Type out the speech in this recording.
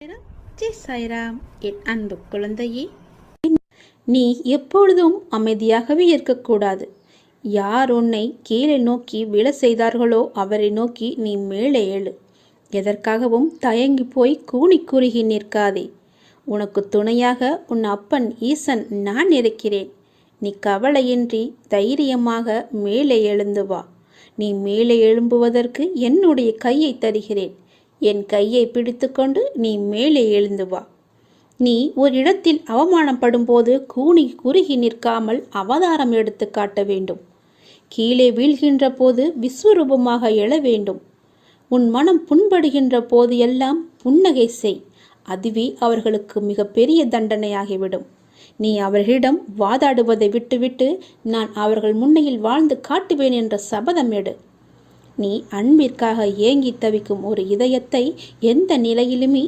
ஜெய் சாய்ராம். என் அன்பு குழந்தையே, நீ எப்பொழுதும் அமைதியாகவே இருக்கக்கூடாது. யார் உன்னை கீழே நோக்கி விழ செய்தார்களோ அவரை நோக்கி நீ மேலே எழு. எதற்காகவும் தயங்கி போய் கூனி குறுகி நிற்காதே. உனக்கு துணையாக உன் அப்பன் ஈசன் நான் இருக்கிறேன். நீ கவலையின்றி தைரியமாக மேலே எழுந்து வா. நீ மேலே எழும்புவதற்கு என்னுடைய கையை தருகிறேன். என் கையை பிடித்து கொண்டு நீ மேலே எழுந்து வா. நீ ஒரு இடத்தில் அவமானப்படும் போது கூனி குறுகி நிற்காமல் அவதாரம் எடுத்து காட்ட வேண்டும். கீழே வீழ்கின்ற போது விஸ்வரூபமாக எழ வேண்டும். உன் மனம் புண்படுகின்ற போது எல்லாம் புன்னகை செய். அதுவே அவர்களுக்கு மிக பெரிய தண்டனையாகிவிடும். நீ அவர்களிடம் வாதாடுவதை விட்டுவிட்டு நான் அவர்கள் முன்னையில் வாழ்ந்து காட்டுவேன் என்ற சபதம் எடு. நீ அன்பிற்காக ஏங்கி தவிக்கும் ஒரு இதயத்தை எந்த நிலையிலுமே